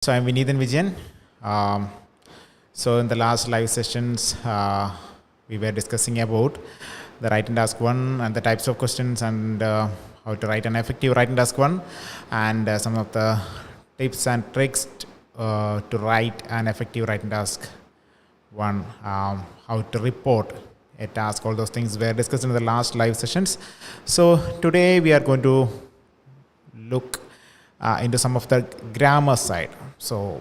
So I'm Vinithan Vijayan. So in the last live sessions, we were discussing about the write and ask one and the types of questions and how to write an effective write and ask one, and some of the tips and tricks to write an effective write and ask one, how to report a task. All those things were discussed in the last live sessions. So today we are going to look into some of the grammar side. So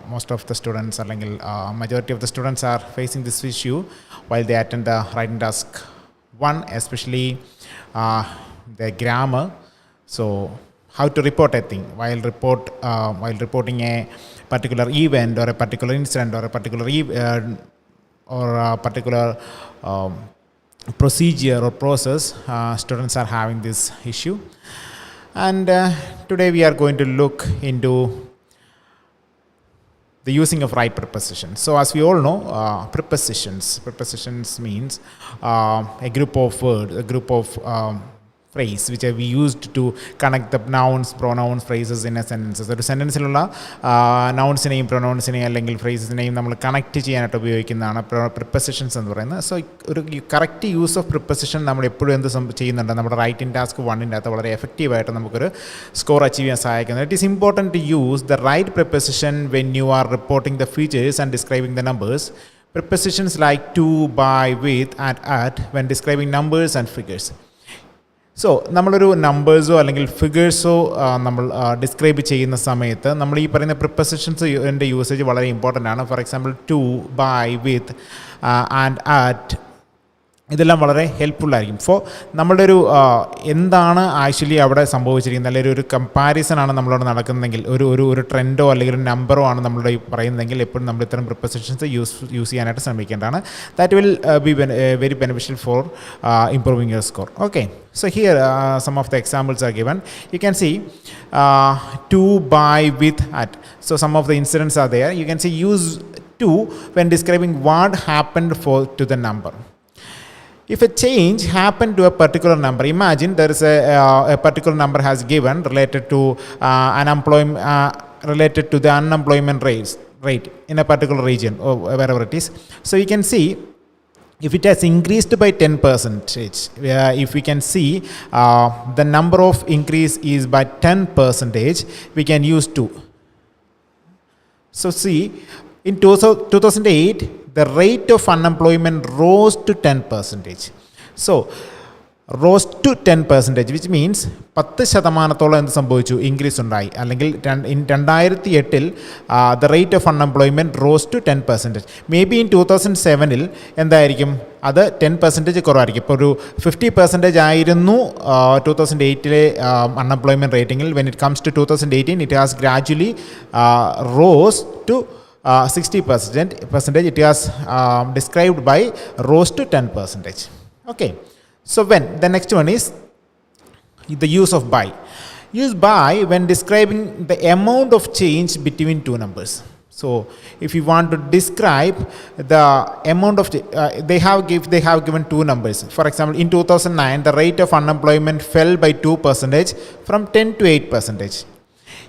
most of the students, or majority of the students, are facing this issue while they attend the writing task one, especially the grammar. So how to report a thing while reporting a particular event or a particular incident or a particular procedure or process. Students are having this issue, and today we are going to look into the using of right prepositions. So as we all know, prepositions means a group of words, a group of phrase which we used to connect the nouns, pronouns, phrases in a sentence. So ഒരു സെൻറ്റൻസിലുള്ള നൗൺസിനെയും പ്രൊനൗൺസിനെയും അല്ലെങ്കിൽ ഫ്രേസസിനെയും നമ്മൾ connect ചെയ്യാനായിട്ട് ഉപയോഗിക്കുന്നതാണ് prepositions എന്ന് പറയുന്നത്. So ഒരു correct use of preposition നമ്മൾ എപ്പോഴും എന്ത് ചെയ്യുന്നുണ്ട്, നമ്മുടെ റൈറ്റിംഗ് ടാസ്ക് വണ്ണിൻ്റെ അകത്ത് വളരെ എഫക്റ്റീവായിട്ട് നമുക്കൊരു സ്കോർ അച്ചീവ് ചെയ്യാൻ സഹായിക്കുന്നത്. It is important to use the right preposition when you are reporting the features and describing the numbers. Prepositions like to, by, with, and at when describing numbers and figures. So നമ്മളൊരു നമ്പേഴ്സോ അല്ലെങ്കിൽ ഫിഗേഴ്സോ നമ്മൾ describe ചെയ്യുന്ന സമയത്ത് നമ്മൾ ഈ പറയുന്ന പ്രിപ്പസിഷൻസിൻ്റെ usage വളരെ ഇമ്പോർട്ടൻ്റ് ആണ്. For example to, by, with and at, ഇതെല്ലാം വളരെ ഹെൽപ്ഫുള്ളായിരിക്കും. ഫോർ നമ്മളുടെ ഒരു എന്താണ് ആക്ച്വലി അവിടെ സംഭവിച്ചിരിക്കുന്നത്, അല്ലെങ്കിൽ ഒരു കമ്പാരിസനാണ് നമ്മളവിടെ നടക്കുന്നതെങ്കിൽ, ഒരു ട്രെൻഡോ അല്ലെങ്കിൽ ഒരു നമ്പറോ ആണ് നമ്മളുടെ പറയുന്നതെങ്കിൽ എപ്പോഴും നമ്മൾ ഇത്തരം പ്രിപ്പസിഷൻസ് യൂസ് ചെയ്യാനായിട്ട് ശ്രമിക്കേണ്ടതാണ്. That will be very beneficial for improving your score. Okay, so here some of the examples are given. You can see to, by, with, at. So some of the incidents are there. You can see use to when describing what happened to the number. If a change happened to a particular number, imagine there is a particular number has given related to the unemployment rate in a particular region or wherever it is. So you can see if it has increased by 10%, if we can see the number of increase is by 10%, we can use 2. So see, in 2008, the rate of unemployment rose to 10%. So rose to 10%, which means 10% എന്ത് സംഭവിച്ചു, increase ഉണ്ടായി. അല്ലെങ്കിൽ 2008 the rate of unemployment rose to 10%. Maybe in 2007 എന്തായിരിക്കും, അത് 10% കുറവായിരിക്കും. ഇപ്പോൾ ഒരു 50% ആയിരുന്നു 2008 അൺഎംപ്ലോയ്മെൻറ്റ് റേറ്റിംഗിൽ. When it comes to 2018 it has gradually rose to 60%. It has described by rose to 10%. Okay. So when the next one is the use of by. Use by when describing the amount of change between two numbers. So if you want to describe the amount of they have given two numbers. For example, in 2009 the rate of unemployment fell by 2% from 10 to 8%.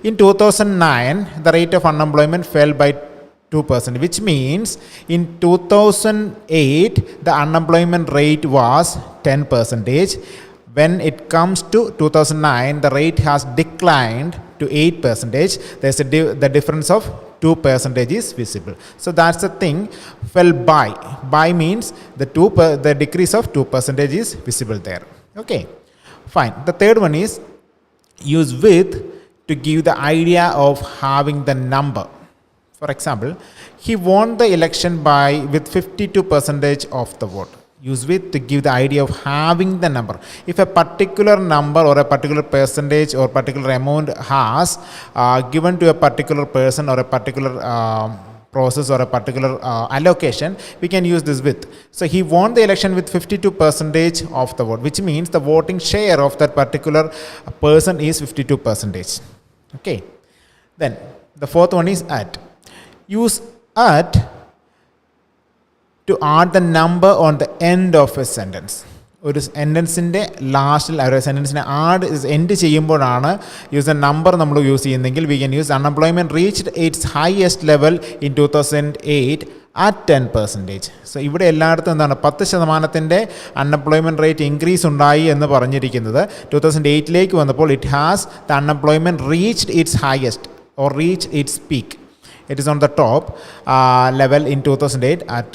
In 2009 the rate of unemployment fell by 2%, which means in 2008 the unemployment rate was 10%. When it comes to 2009 the rate has declined to 8%. There's the difference of 2% is visible. So that's the thing. Fell by. By means the decrease of 2% is visible there. Okay, fine. The third one is use with to give the idea of having the number. For example, he won the election with 52% of the vote. Use with to give the idea of having the number. If a particular number or a particular percentage or particular amount has given to a particular person or a particular process or a particular allocation, we can use this with. So he won the election with 52% of the vote, which means the voting share of that particular person is 52%. Okay. Then the fourth one is at. Use at to add the number on the end of a sentence. ഒരു സെൻറ്റൻസിൻ്റെ ലാസ്റ്റിൽ ഒരു സെൻറ്റൻസിനെ end ചെയ്യുമ്പോഴാണ് use A number നമ്മൾ use ചെയ്യുന്നെങ്കിൽ we can use unemployment reached it's highest level in 2008 at 10%. So ഇവിടെ എല്ലായിടത്തും എന്താണ് 10% unemployment rate increase ഉണ്ടായി എന്ന് പറഞ്ഞിരിക്കുന്നത് 2008 വന്നപ്പോൾ it has the unemployment reached it's highest or reach it's peak. It is on the top level in 2008 at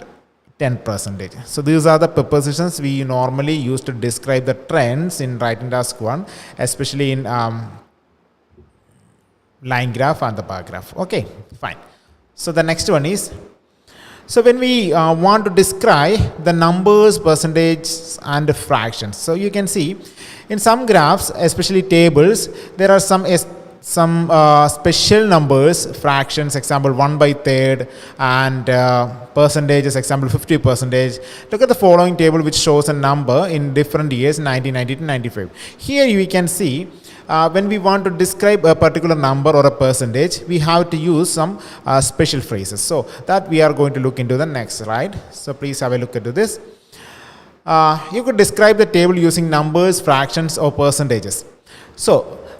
10%. So these are the prepositions we normally use to describe the trends in writing task 1, especially in line graph and the bar graph. Okay, fine. So the next one is, so when we want to describe the numbers, percentages and fractions. So you can see in some graphs, especially tables, there are some special numbers, fractions, example 1/3, and percentages, example 50%. Look at the following table which shows a number in different years, 1990 to 95. Here you can see when we want to describe a particular number or a percentage, we have to use some special phrases. So that we are going to look into the next slide. So please have a look into this. You could describe the table using numbers, fractions or percentages. So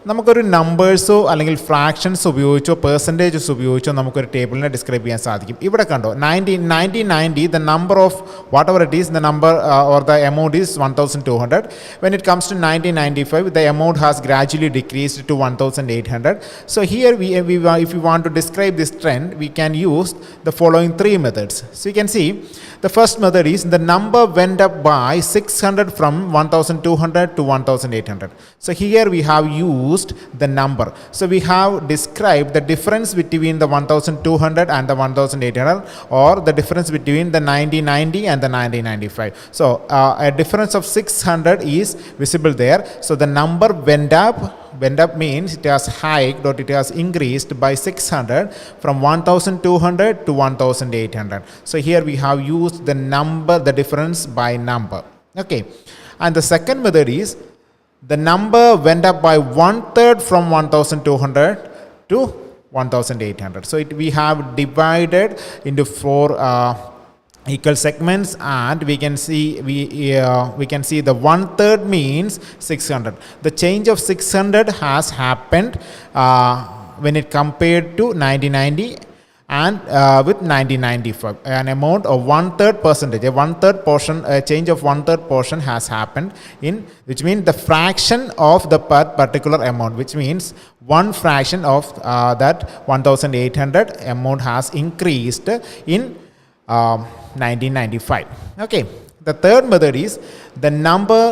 നമുക്കൊരു നമ്പേഴ്സോ അല്ലെങ്കിൽ fractions ഉപയോഗിച്ചോ percentages ഉപയോഗിച്ചോ നമുക്കൊരു ടേബിളിനെ describe ചെയ്യാൻ സാധിക്കും. ഇവിടെ കണ്ടോ 1990 the number of whatever it is, the number or the amount is 1200. When it comes to 1995, the amount has gradually decreased to 1800. So here if we want to describe this trend, we can use the following three methods. So you can see the first method is the number went up by 600 from 1200 to 1800. So here we have used the number. So we have described the difference between the 1200 and the 1800, or the difference between the 1990 and the 1995. So a difference of 600 is visible there. So the number went up means it has hiked or it has increased by 600 from 1200 to 1800. So here we have used the number, the difference by number. Okay, and the second method is the number went up by 1/3 from 1200 to 1800. So we have divided into four equal segments, and we can see the 1/3 means 600. The change of 600 has happened when it compared to 1990 and with 1995, an amount of 1/3 percentage, a 1/3 portion, a change of 1/3 portion has happened in, which means the fraction of the particular amount, which means one fraction of that 1800 amount has increased in 1995. Okay, the third method is the number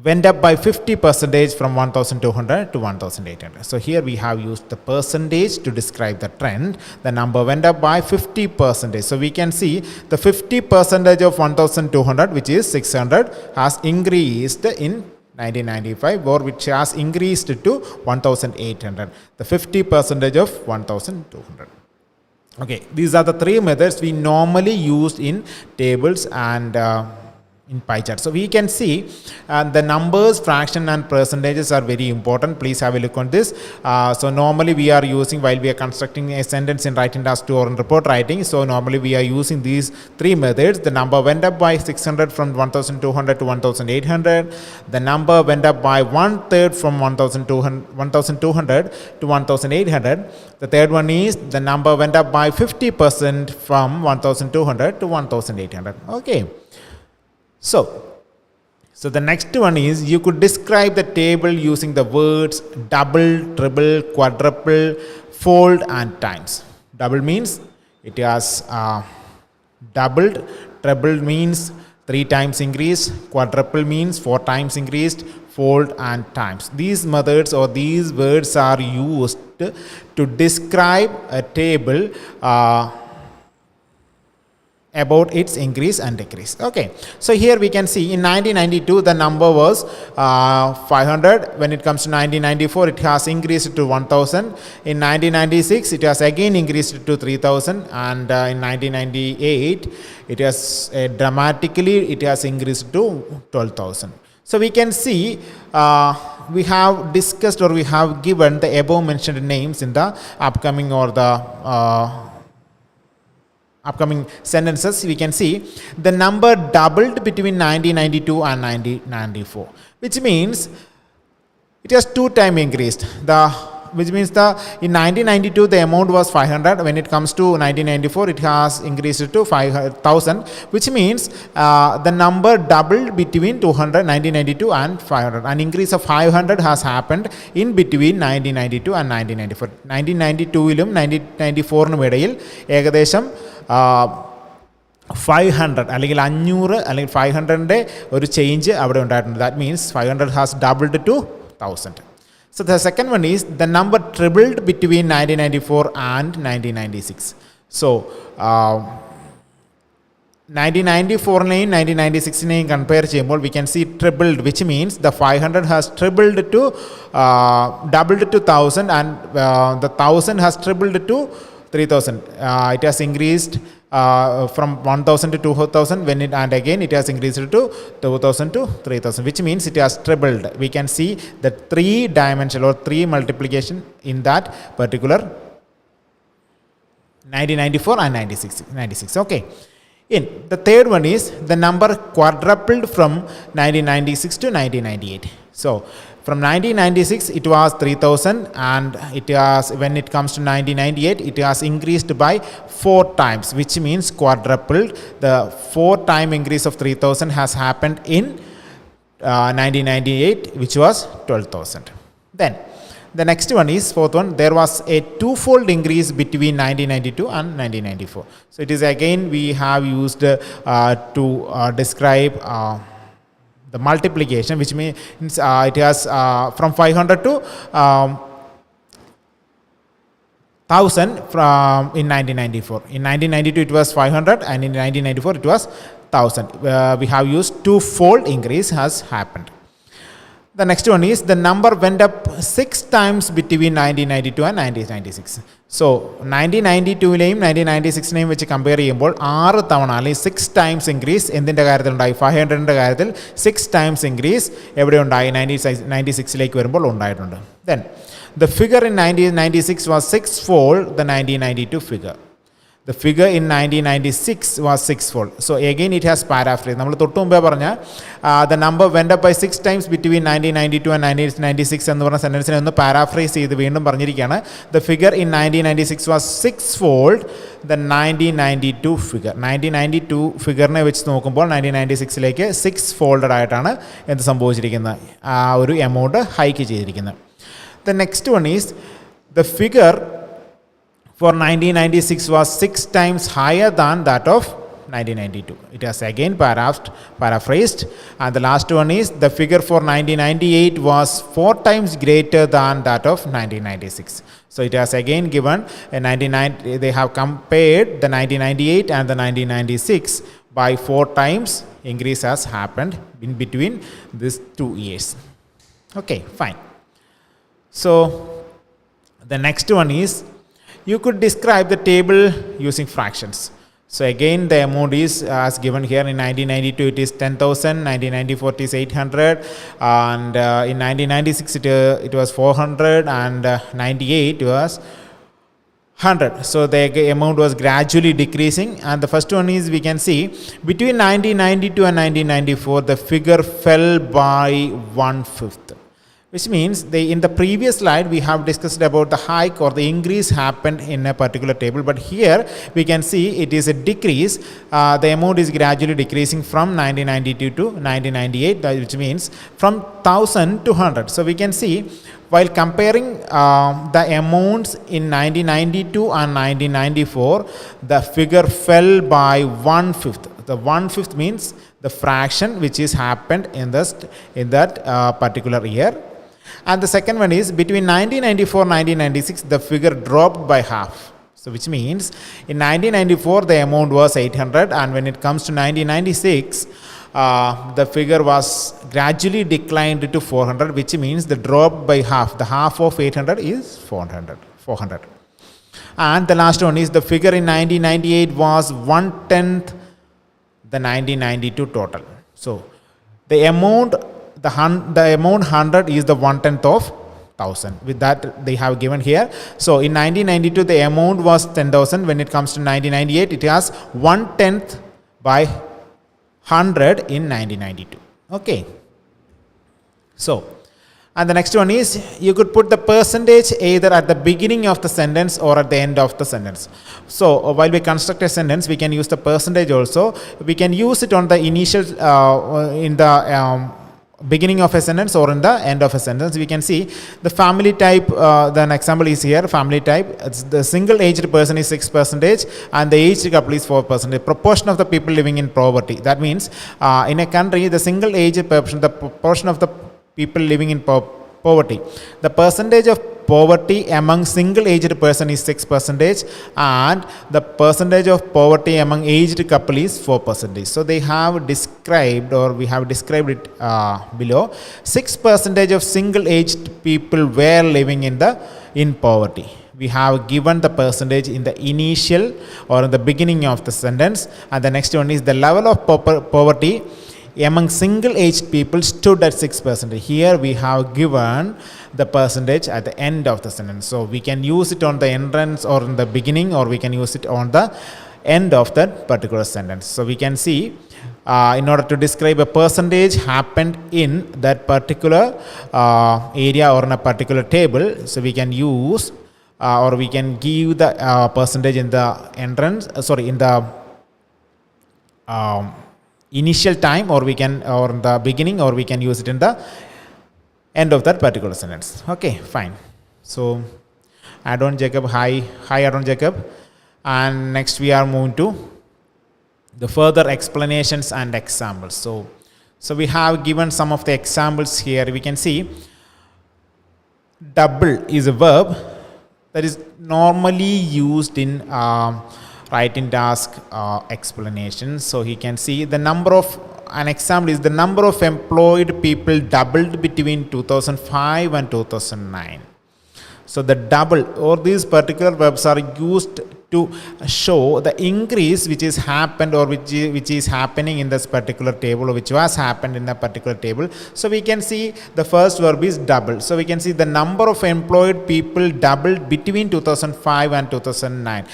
went up by 50% from 1200 to 1800. So here we have used the percentage to describe the trend. The number went up by 50%. So we can see the 50% of 1200, which is 600, has increased in 1995, or which has increased to 1800. The 50% of 1200. Okay, these are the three methods we normally use in tables and in pie chart. So we can see the numbers, fraction and percentages are very important. Please have a look on this. So normally we are using, while we are constructing a sentence in writing task 2 or in report writing, so normally we are using these three methods. The number went up by 600 from 1200 to 1800. The number went up by 1/3 from 1200 to 1800. The third one is the number went up by 50% from 1200 to 1800. Okay. So the next one is, you could describe the table using the words double, triple, quadruple, fold and times. Double means it has doubled, treble means 3 times increased, quadruple means 4 times increased, fold and times. These methods or these words are used to describe a table about its increase and decrease. Okay, so here we can see in 1992 the number was 500. When it comes to 1994, it has increased to 1000. In 1996, it has again increased to 3000, and in 1998 it has dramatically increased to 12,000. So we can see we have discussed, or we have given the above mentioned names in the upcoming or the upcoming sentences, we can see the number doubled between 1992 and 1994, which means it has 2 times increased. Which means in 1992 the amount was 500. When it comes to 1994, it has increased to 5,000, which means the number doubled between 1992 and 500. An increase of 500 has happened in between 1992 and 1994. 1992-ലും 1994-നും ഇടയിൽ ഏകദേശം 500 അല്ലെങ്കിൽ 500 അല്ലെങ്കിൽ 500-ന്റെ ഒരു change അവിടെ ഉണ്ടായിട്ടുണ്ട്. That means 500 has doubled to 1000. So the second one is the number tripled between 1994 and 1996. So 1994-നെയും 1996-നെയും compare ചെയ്യുമ്പോൾ we can see tripled, which means the 500 has tripled to doubled to 1000, and the 1000 has tripled to 3000. It has increased from 1000 to 2000, and again it has increased to 2000 to 3000, which means it has tripled. We can see the 3 dimensional or 3 multiplication in that particular 1994 and 96. Okay. In the third one is the number quadrupled from 1996 to 1998. So from 1996 it was 3000, and it has, when it comes to 1998, it has increased by 4 times, which means quadrupled. The 4 time increase of 3000 has happened in 1998, which was 12,000. Then the next one is fourth one. There was a 2-fold increase between 1992 and 1994. So it is again we have used to describe the multiplication, which means it has from 500 to 1000 from in 1994. In 1992 it was 500, and in 1994 it was 1000. We have used 2-fold increase has happened. The next one is the number went up 6 times between 1992 and 1996. So 1992-ലെയും 1996-നെയും വെച്ച് compare ചെയ്യുമ്പോൾ 6 തവണ അല്ലെങ്കിൽ 6 times increase എന്തിൻ്റെ കാര്യത്തിൽ ഉണ്ടായി? 500-ൻ്റെ കാര്യത്തിൽ 6 times increase എവിടെ ഉണ്ടായി? 96-ലേക്ക് വരുമ്പോൾ ഉണ്ടായിട്ടുണ്ട്. Then the figure in 1996 was 6-fold the 1992 figure. The figure in 1996 was 6-fold. So again it has paraphrased. നമ്മൾ തൊട്ട് മുമ്പേ പറഞ്ഞ the number went up by 6 times between 1992 and 1996 എന്ന് പറഞ്ഞ സെൻറ്റൻസിനെ ഒന്ന് പാരാഫ്രൈസ് ചെയ്ത് വീണ്ടും പറഞ്ഞിരിക്കുകയാണ്. The figure in 1996 was 6-fold the 1992 figure. 1992 ഫിഗറിനെ വെച്ച് നോക്കുമ്പോൾ 1996-ലേക്ക് 6-folded ആയിട്ടാണ് എന്ത് സംഭവിച്ചിരിക്കുന്നത്? ആ ഒരു എമൗണ്ട് ഹൈക്ക് ചെയ്തിരിക്കുന്നത്. The next one is the figure for 1996 was 6 times higher than that of 1992. It has again paraphrased. And the last one is the figure for 1998 was 4 times greater than that of 1996. So it has again given they have compared the 1998 and the 1996 by 4 times increase has happened in between these 2 years. Okay, fine. So the next one is you could describe the table using fractions. So again the amount is as given here. In 1992 it is 10,000, 1994 it is 800, and in 1996 it was 400, and 98 was 100. So the amount was gradually decreasing, and the first one is we can see between 1992 and 1994 the figure fell by 1/5. Which means in the previous slide we have discussed about the hike or the increase happened in a particular table, but here we can see it is a decrease. The amount is gradually decreasing from 1992 to 1998, which means from 1000 to 100. So we can see while comparing the amounts in 1992 and 1994, the figure fell by 1/5. The 1/5 means the fraction which is happened in that particular year. And the second one is between 1994 and 1996 the figure dropped by half. So which means in 1994 the amount was 800, and when it comes to 1996 the figure was gradually declined to 400, which means the drop by half. The half of 800 is 400. And the last one is the figure in 1998 was 1/10 the 1992 total. So the amount 100 is the 1/10 of 1000. With that, they have given here. So in 1992, the amount was 10,000. When it comes to 1998, it has 1/10 by 100 in 1992. Okay. So, and the next one is, you could put the percentage either at the beginning of the sentence or at the end of the sentence. So while we construct a sentence, we can use the percentage also. We can use it on the initial, in the beginning of a sentence or in the end of a sentence. We can see the family type. An example is here, family type. It's the single aged person is 6% and the aged couple is 4%. Proportion of the people living in poverty. That means in a country, the single aged person, the proportion of the people living in poverty. The percentage of poverty among single-aged person is 6%, and the percentage of poverty among aged couple is 4%. So they have described, or we have described it below. 6% of single-aged people were living in poverty. We have given the percentage in the initial or in the beginning of the sentence, and the next one is the level of poverty among single-aged people stood at 6%. Here we have given the percentage at the end of the sentence. So we can use it on the entrance or in the beginning, or we can use it on the end of that particular sentence. So we can see in order to describe a percentage happened in that particular area or in a particular table, so we can use or we can give the percentage in the entrance, in the initial time, or we can, or in the beginning, or we can use it in the end of that particular sentence. Okay, fine. So add-on Jacob, hi add-on Jacob. And next we are moving to the further explanations and examples. So we have given some of the examples here. We can see double is a verb that is normally used in writing task explanation. So he can see the number of, an example is the number of employed people doubled between 2005 and 2009. So the double, or these particular verbs are used to show the increase which is happened, or which is happening in this particular table, or which was happened in a particular table. So we can see the first verb is double. So we can see the number of employed people doubled between 2005 and 2009.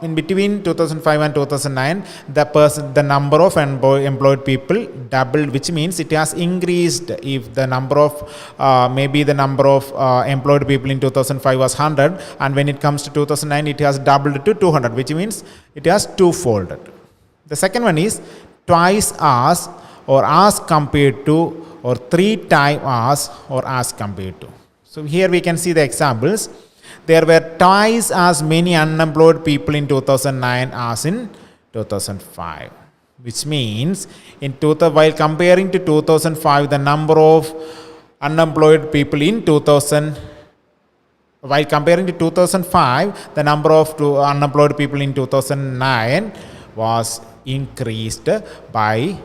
In between 2005 and 2009, the number of employed people doubled, which means it has increased. If the number of maybe the number of employed people in 2005 was 100, and when it comes to 2009, it has doubled to 200, which means it has twofold. The second one is twice as, or as compared to, or 3 times as, or as compared to. So here we can see the examples. There were twice as many unemployed people in 2009 as in 2005, which means while comparing to 2005, the number of unemployed people in 2000, while comparing to 2005, the number of unemployed people in 2009 was increased by,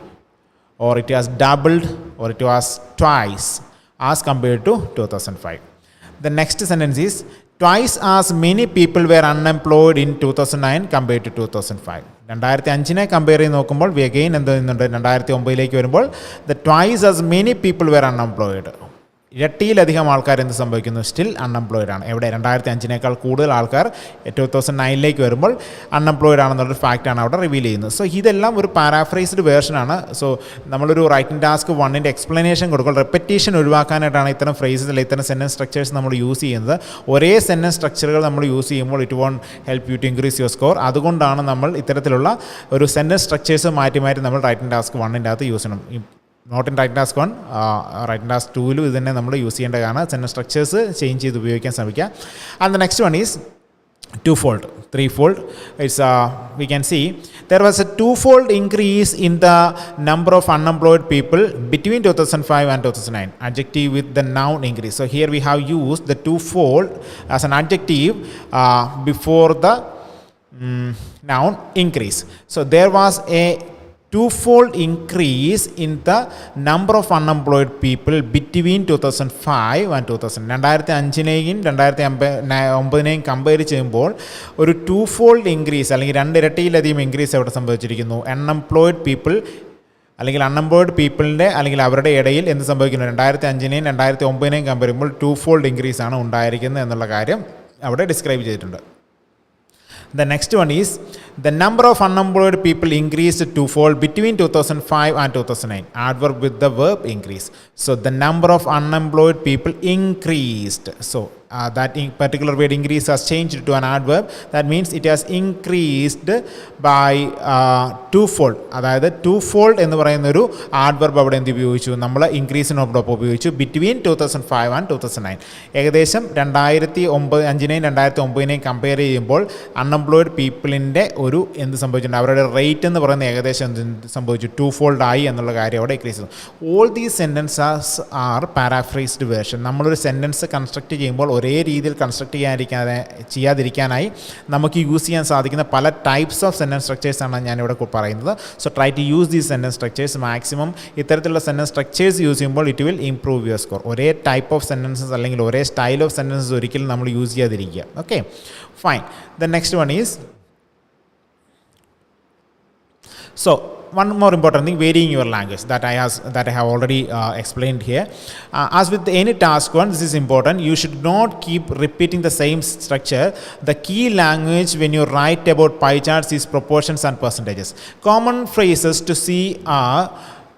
or it has doubled, or it was twice as compared to 2005. The next sentence is twice as many people were unemployed in 2009 compared to 2005. 2005 compare ചെയ്ത് നോക്കുമ്പോൾ we again എന്ത് ചെയ്യുന്നുണ്ട്, 2009 വരുമ്പോൾ the twice as many people were unemployed. ഇരട്ടിയിലധികം ആൾക്കാർ എന്ത് സംഭവിക്കുന്നു, still unemployed ആണ്. എവിടെ 2005 കൂടുതൽ ആൾക്കാർ 2009 വരുമ്പോൾ അൺഎംപ്ലോയിഡ് ആണെന്നുള്ളൊരു ഫാക്റ്റാണ് അവിടെ റിവീൽ ചെയ്യുന്നത്. സോ ഇതെല്ലാം ഒരു പാരാഫ്രൈസ്ഡ് വേർഷനാണ്. സോ നമ്മളൊരു റൈറ്റിംഗ് ടാസ്ക് 1ൻ്റെ എക്സ്പ്ലനേഷൻ കൊടുക്കുമ്പോൾ റെപ്പറ്റീഷൻ ഒഴിവാക്കാനായിട്ടാണ് ഇത്തരം ഫ്രേസസ് അല്ലെങ്കിൽ ഇത്തരം സെൻറ്റൻസ് സ്ട്രക്ചേഴ്സ് നമ്മൾ യൂസ് ചെയ്യുന്നത്. ഒരേ സെൻറ്റൻസ് സ്ട്രക്ചറുകൾ നമ്മൾ യൂസ് ചെയ്യുമ്പോൾ it won't help you to increase your score. അതുകൊണ്ടാണ് നമ്മൾ ഇത്തരത്തിലുള്ള ഒരു സെൻറ്റൻസ് സ്ട്രക്ചേഴ്സ് മാറ്റി നമ്മൾ റൈറ്റിംഗ് ടാസ്ക് 1ൻ്റെ അകത്ത് യൂസ് ചെയ്യണം. Not in writing task 1, writing task 2ലും ഇത് തന്നെ നമ്മൾ യൂസ് ചെയ്യേണ്ടതാണ്. സെൻറ്റൻസ് സ്ട്രക്ചേഴ്സ് ചേഞ്ച് ചെയ്ത് ഉപയോഗിക്കാൻ ശ്രമിക്കുക. And the next one is twofold, threefold. It's we can see there was a twofold increase in the number of unemployed people between 2005 and 2009. Adjective with the noun increase. So here we have used the twofold as an adjective before the noun increase. So there was a twofold increase in the number of unemployed people between 2005 and 2000. 2005നെയും 2009നെയും compare ചെയ്യുമ്പോൾ ഒരു ടൂഫോൾഡ് increase അല്ലെങ്കിൽ 2 ഇരട്ടിയിലധികം increase എവിടെ സംഭവിച്ചിരിക്കുന്നു, unemployed people അല്ലെങ്കിൽ unemployed പീപ്പിളിൻ്റെ അല്ലെങ്കിൽ അവരുടെ ഇടയിൽ എന്ത് സംഭവിക്കുന്നു, 2005-നെയും 2009-നെയും കമ്പയർ ചെയ്യുമ്പോൾ 2-fold ഇൻക്രീസ് ആണ് ഉണ്ടായിരിക്കുന്നത് എന്നുള്ള കാര്യം അവിടെ ഡിസ്ക്രൈബ് ചെയ്തിട്ടുണ്ട്. The next one is the number of unemployed people increased twofold between 2005 and 2009. Adverb with the verb increase. So the number of unemployed people increased. So that particular word increase has changed to an adverb. That means it has increased by twofold. അതായത് twofold എന്ന് പറയുന്ന ഒരു adverb അവിടെ എന്ത് ഉപയോഗിച്ചു, നമ്മൾ ഇൻക്രീസിനോടൊപ്പം ഉപയോഗിച്ചു between 2005 and 2009. ഏകദേശം 2005-നെയും 2009-നെയും കമ്പയർ ചെയ്യുമ്പോൾ അൺഎംപ്ലോയിഡ് പീപ്പിളിൻ്റെ ഒരു എന്ത് സംഭവിച്ചിട്ടുണ്ട്, അവരുടെ റേറ്റ് എന്ന് പറയുന്നത് ഏകദേശം എന്ത് സംഭവിച്ചു, 2-fold ആയി എന്നുള്ള കാര്യം അവിടെ ഇൻക്രീസ് ചെയ്തു. All these sentences are paraphrased version. നമ്മളൊരു സെൻറ്റൻസ് കൺസ്ട്രക്ട് ചെയ്യുമ്പോൾ ഒരേ രീതിയിൽ കൺസ്ട്രക്ട് ചെയ്യാതിരിക്കാനായി നമുക്ക് യൂസ് ചെയ്യാൻ സാധിക്കുന്ന പല ടൈപ്സ് ഓഫ് സെൻറ്റൻസ് സ്ട്രക്ചേഴ്സാണ് ഞാനിവിടെ പറയുന്നത്. So try to use these sentence structures. Maximum ഇത്തരത്തിലുള്ള സെൻറ്റൻസ് സ്ട്രക്ചേഴ്സ് യൂസ് ചെയ്യുമ്പോൾ it will improve your score. ഒരേ ടൈപ്പ് ഓഫ് സെൻറ്റൻസസ് അല്ലെങ്കിൽ ഒരേ സ്റ്റൈൽ ഓഫ് സെൻറ്റൻസസ് ഒരിക്കലും നമ്മൾ യൂസ് ചെയ്യാതിരിക്കുക. Okay, fine. The next one is, so one more important thing, varying your language, that I have already explained here. As with any task one, this is important. You should not keep repeating the same structure. The key language when you write about pie charts is proportions and percentages. Common phrases to see are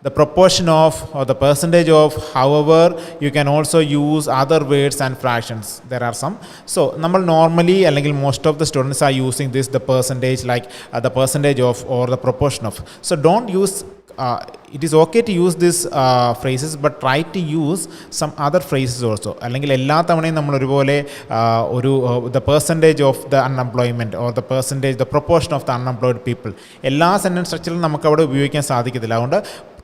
the proportion of or the percentage of. However, you can also use other words and fractions. There are some. So നമ്മൾ normally അല്ലെങ്കിൽ most of the students are using this, the percentage, like the percentage of or the proportion of. So don't use it is okay to use these phrases, but try to use some other phrases also. അല്ലെങ്കിൽ എല്ലാ തവണയും നമ്മൾ ഒരുപോലെ ഒരു the percentage of the unemployment or the percentage, the proportion of the unemployed people, എല്ലാ sentence സ്ട്രക്ചറിലും നമുക്ക് അവിടെ ഉപയോഗിക്കാൻ സാധിക്കത്തില്ല. അതുകൊണ്ട്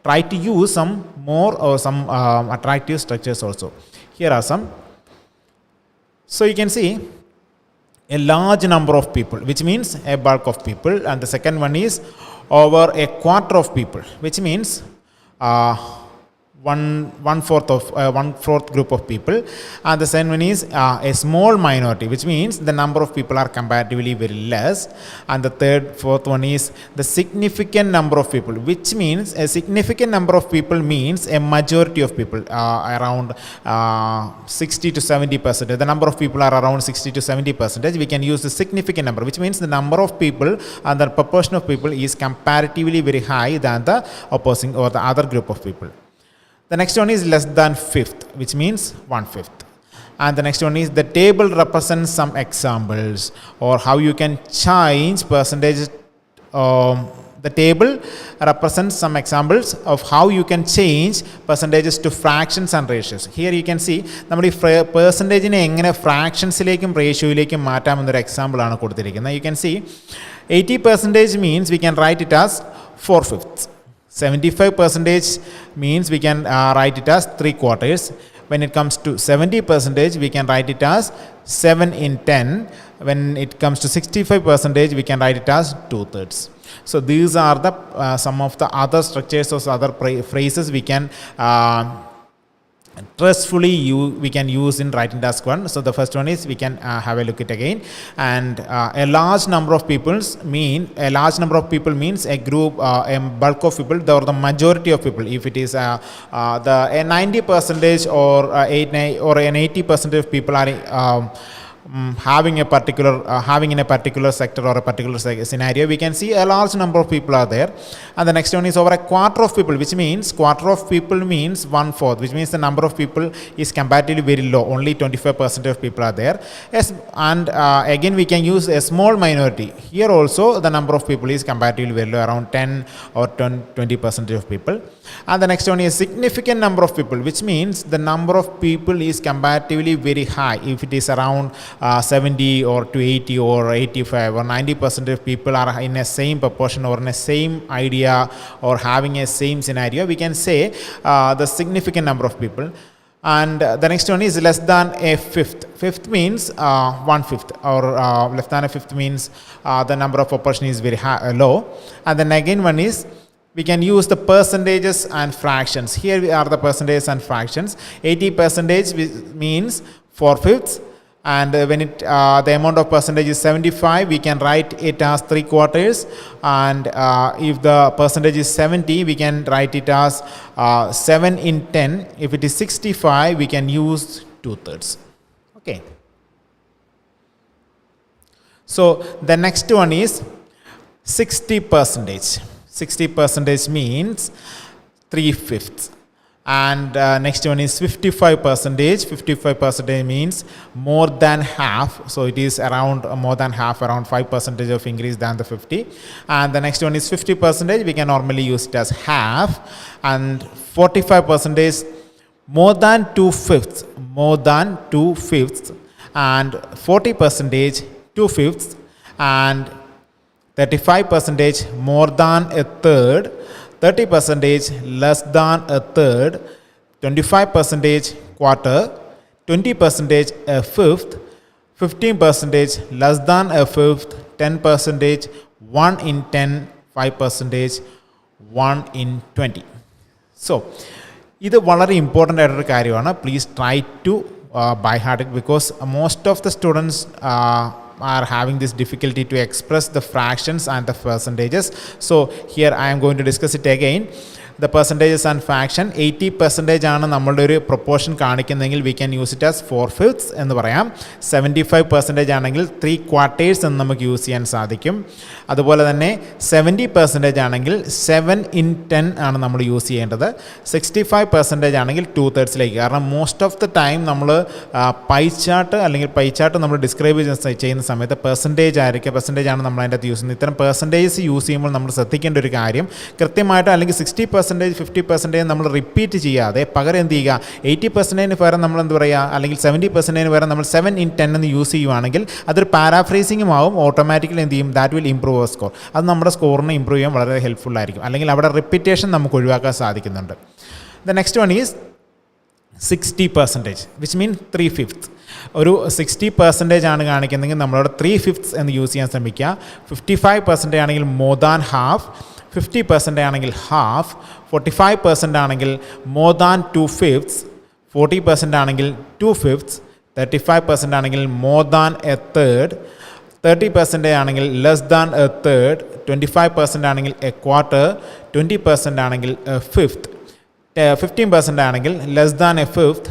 try to use some more or some attractive structures also. Here are some. So you can see a large number of people, which means a bulk of people, and the second one is over a quarter of people, which means one fourth group of people, and the second one is a small minority, which means the number of people are comparatively very less, and the fourth one is the significant number of people, which means a significant number of people means a majority of people, around 60 to 70%. The number of people are around 60 to 70%. We can use the significant number, which means the number of people and the proportion of people is comparatively very high than the opposing or the other group of people. The next one is less than fifth, which means 1/5. And the next one is the table represents some examples or how you can change percentage. The table represents some examples of how you can change percentages to fractions and ratios. Here you can see നമ്മൾ ഈ പെർസെൻറ്റേജിനെ എങ്ങനെ ഫ്രാക്ഷൻസിലേക്കും റേഷ്യോയിലേക്കും മാറ്റാമെന്നൊരു example ആണ് കൊടുത്തിരിക്കുന്നത്. You can see 80% means we can write it as 4/5. 75% means we can write it as 3/4. When it comes to 70%, we can write it as 7/10. When it comes to 65%, we can write it as 2/3. So these are the some of the other structures or other phrases we can trustfully we can use in writing task 1. So the first one is, we can have a look at again, and a large number of people means a group, a bulk of people, or the majority of people. If it is a 90% or an 80% of people are having in a particular sector or a particular scenario, we can see a large number of people are there. And the next one is over a quarter of people, which means quarter of people means 1/4, which means the number of people is comparatively very low. Only 25% of people are there. Yes, and again we can use a small minority. Here also the number of people is comparatively very low, around 10 or 20% of people. And the next one is significant number of people, which means the number of people is comparatively very high. If it is around 70 or to 80 or 85 or 90% of people are in a same proportion or in a same idea or having a same scenario, we can say the significant number of people. And the next one is less than a fifth. Fifth means 1/5, or less than a fifth means the number of proportion is very low. And then again one is, we can use the percentages and fractions. Here we are the percentages and fractions. 80% means 4/5. And when the amount of percentage is 75, we can write it as 3/4. And if the percentage is 70, we can write it as 7 in 10. If it is 65, we can use 2/3. Okay. So the next one is 60%. 60% means 3/5. And next one is 55%. 55% means more than half. So it is around more than half, around 5% of increase than the 50. And the next one is 50%. We can normally use it as half. And 45%, more than 2/5. More than 2/5. And 40%, 2/5. And 35%, more than a third. 30% less than a third, 25% quarter, 20% a fifth, 15% less than a fifth, 10% 1 in 10, 5% 1 in 20. So, ഇത് വളരെ important ആയിട്ടൊരു കാര്യമാണ്. Please try to by heart it because most of the students are having this difficulty to express the fractions and the percentages. So here I am going to discuss it again. The percentages and fraction 80% ആണ് നമ്മളുടെ ഒരു proportion കാണിക്കുന്നതെങ്കിൽ we can use it as 4/5 എന്ന് പറയാം. 75% ആണെങ്കിൽ 3/4 എന്ന് നമുക്ക് use ചെയ്യാൻ സാധിക്കും. അതുപോലെ തന്നെ 70% ആണെങ്കിൽ 7 in 10 ആണ് നമ്മൾ യൂസ് ചെയ്യേണ്ടത്. 65% ആണെങ്കിൽ 2/3 കാരണം മോസ്റ്റ് ഓഫ് ദ ടൈം നമ്മൾ പൈ ചാർട്ട് അല്ലെങ്കിൽ പൈ ചാർട്ട് നമ്മൾ ഡിസ്ക്രൈബ് ചെയ്യുന്ന സമയത്ത് പെർസെൻറ്റേജ് പെർസെൻറ്റേജ് ആണ് നമ്മൾ അതിൻ്റെ അകത്ത് യൂസ് ചെയ്യുന്നത്. ഇത്തരം പെർസെൻറ്റേജ് യൂസ് ചെയ്യുമ്പോൾ നമ്മൾ ശ്രദ്ധിക്കേണ്ട ഒരു കാര്യം കൃത്യമായിട്ട് അല്ലെങ്കിൽ 60%, 50% നമ്മൾ റിപ്പീറ്റ് ചെയ്യാതെ പകരം എന്ത് ചെയ്യുക, 80% പകരം നമ്മൾ എന്ത് പറയുക, അല്ലെങ്കിൽ 70% പകരം നമ്മൾ 7 in 10 എന്ന് യൂസ് ചെയ്യുവാണെങ്കിൽ അതൊരു പാരാഫ്രേസിംഗും ആവും. ഓട്ടോമാറ്റിക്കലി എന്ത് ചെയ്യും, that will improve our score. അത് നമ്മുടെ സ്കോറിനെ ഇംപ്രൂവ് ചെയ്യാൻ വളരെ ഹെൽപ്ഫുൾ ആയിരിക്കും. അല്ലെങ്കിൽ അവിടെ റിപ്പീറ്റേഷൻ നമുക്ക് ഒഴിവാക്കാൻ സാധിക്കുന്നുണ്ട്. The next one is 60%, which മീൻ 3/5. ഒരു 60% ആണ് കാണിക്കുന്നതെങ്കിൽ നമ്മളവിടെ 3/5 എന്ന് യൂസ് ചെയ്യാൻ ശ്രമിക്കുക. 55% ആണെങ്കിൽ മോർ ദാൻ ഹാഫ്, 50% ആണെങ്കിൽ ഹാഫ്, 45% ആണെങ്കിൽ മോർ ദാൻ 2/5, 40% ആണെങ്കിൽ 2/5, 35% ആണെങ്കിൽ മോർ ദാൻ എ തേർഡ്, 30% ആണെങ്കിൽ ലെസ് ദാൻ എ തേർഡ്, 25% ആണെങ്കിൽ എ ക്വാർട്ടർ, 20% ആണെങ്കിൽ എ ഫിഫ്ത്ത്, 15% ആണെങ്കിൽ ലെസ് ദാൻ എ ഫിഫ്ത്ത്,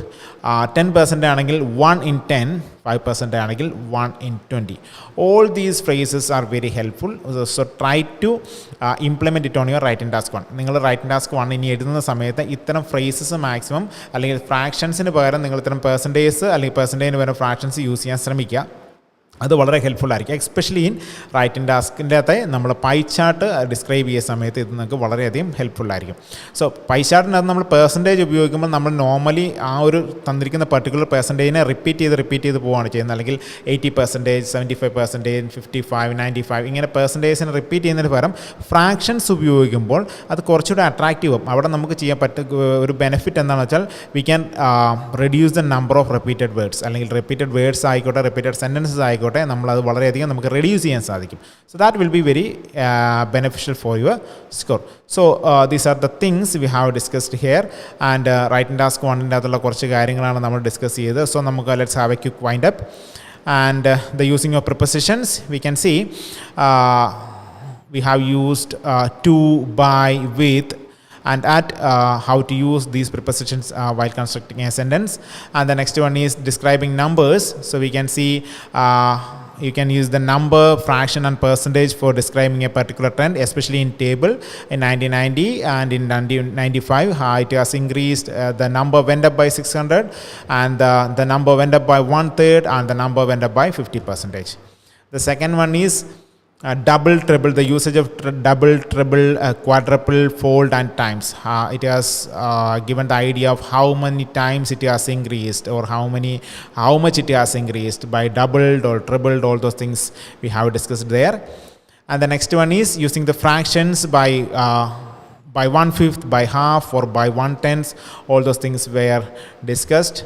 10% ആണെങ്കിൽ 1 in 10, 5% ആണെങ്കിൽ 1 in 20. All these phrases are very helpful. So try to implement it on your writing task 1. നിങ്ങൾ writing task 1 ഇനി എഴുതുന്ന സമയത്ത് ഇത്തരം ഫ്രേസസ് മാക്സിമം അല്ലെങ്കിൽ ഫ്രാക്ഷൻസിന് പകരം നിങ്ങൾ ഇത്തരം പെർസെൻറ്റേജ് അല്ലെങ്കിൽ പെർസെൻറ്റേജിന് പകരം ഫ്രാക്ഷൻസ് യൂസ് ചെയ്യാൻ ശ്രമിക്കുക. അത് വളരെ ഹെൽപ്ഫുൾ ആയിരിക്കും. എക്സ്പെഷ്യലി ഇൻ റൈറ്റിംഗ് ടാസ്കിൻ്റെ അകത്ത് നമ്മൾ പൈ ചാർട്ട് ഡിസ്ക്രൈബ് ചെയ്യുന്ന സമയത്ത് ഇത് നിങ്ങൾക്ക് വളരെയധികം ഹെൽപ്ഫുൾ ആയിരിക്കും. സോ പൈ ചാർട്ടിനകത്ത് നമ്മൾ പെർസെൻറ്റേജ് ഉപയോഗിക്കുമ്പോൾ നമ്മൾ നോർമലി ആ ഒരു തന്നിരിക്കുന്ന പർട്ടിക്കുലർ പെർസെൻറ്റേജിനെ റിപ്പീറ്റ് ചെയ്ത് പോവുകയാണ് ചെയ്യുന്നത്. അല്ലെങ്കിൽ 80%, 75%, 55, 95 ഇങ്ങനെ പെർസെൻറ്റേജിനെ റിപ്പീറ്റ് ചെയ്യുന്നതിന് പകരം ഫ്രാക്ഷൻസ് ഉപയോഗിക്കുമ്പോൾ അത് കുറച്ചുകൂടെ അട്രാക്റ്റീവ് ആവും. അവിടെ നമുക്ക് ചെയ്യാൻ ഒരു ബെനിഫിറ്റ് എന്താണെന്ന് വെച്ചാൽ we can reduce the number of repeated words, അല്ലെങ്കിൽ റിപ്പീറ്റഡ് വേർഡ്സ് ആയിക്കോട്ടെ, റിപ്പീറ്റഡ് സെൻറ്റൻസസ് ആയിക്കോട്ടെ, നമ്മളത് വളരെയധികം നമുക്ക് റെഡ്യൂസ് ചെയ്യാൻ സാധിക്കും. So that will be very beneficial for your score. So these are the things we have discussed here. And writing task 1ൻ്റെ അകത്തുള്ള കുറച്ച് കാര്യങ്ങളാണ് നമ്മൾ ഡിസ്കസ് ചെയ്തത്. സോ നമുക്ക് let's have a quick wind up. And the using of prepositions we can see we have used to, by, with, and at how to use these prepositions while constructing a sentence. And the next one is describing numbers. So we can see you can use the number, fraction and percentage for describing a particular trend, especially in table. In 1990 and in 1995 it has increased, the number went up by 600, and the number went up by 1/3, and the number went up by 50%. The second one is double, triple, the usage of double, triple, quadruple, fold and times. It has given the idea of how many times it has increased, or how much it has increased by doubled or tripled. All those things we have discussed there. And the next one is using the fractions by 1/5, by half, or by 1/10. All those things were discussed.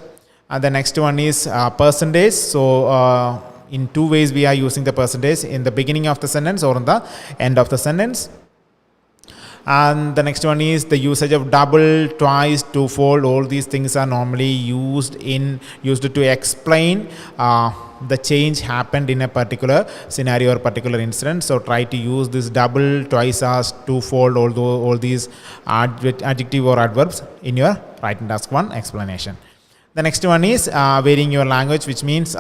And the next one is percentage. So in two ways we are using the percentage, in the beginning of the sentence or in the end of the sentence. And the next one is the usage of double, twice, twofold. All these things are normally used to explain the change happened in a particular scenario or particular incident. So try to use this double, twice as, twofold, all these adjective or adverbs in your writing task 1 explanation. The next one is varying your language, which means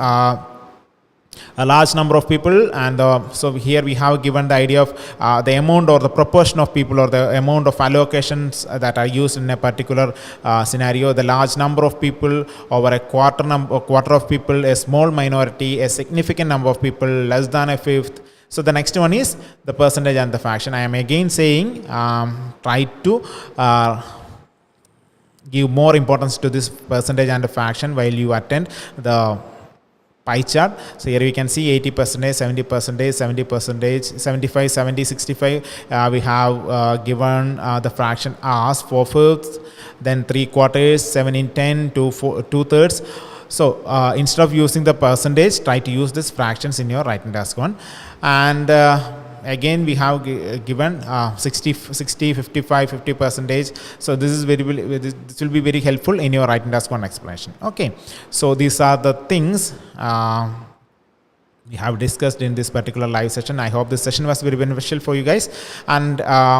a large number of people, and so here we have given the idea of the amount or the proportion of people or the amount of allocations that are used in a particular scenario. The large number of people, over a quarter of people, a small minority, a significant number of people, less than a fifth. So the next one is the percentage and the fraction. I am again saying try to give more importance to this percentage and the fraction while you attend the pie chart. So here we can see 80%, 70%, 70%, 75, 70, 65. We have given the fraction as 4/5, then 3/4, 7 in 10, 2/3. So instead of using the percentage, try to use these fractions in your writing task 1. And again we have given 60, 55, 50%. So this will be very helpful in your writing task 1 explanation. Okay, so these are the things we have discussed in this particular live session. I hope this session was very beneficial for you guys. And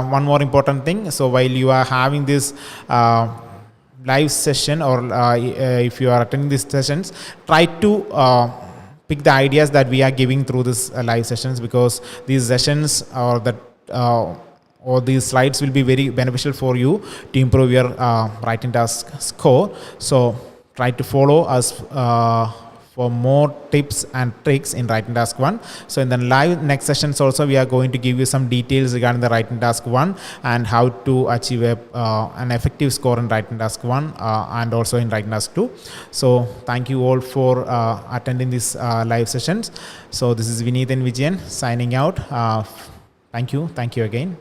one more important thing, so while you are having this live session, or if you are attending these sessions, try to pick the ideas that we are giving through this live sessions, because these sessions or these slides will be very beneficial for you to improve your writing task score. So try to follow us for more tips and tricks in writing task 1. So in the live next sessions also, we are going to give you some details regarding the writing task 1 and how to achieve an effective score in writing task 1 and also in writing task 2. So thank you all for attending these live sessions. So this is Vineet and Vijayan signing out. Thank you again.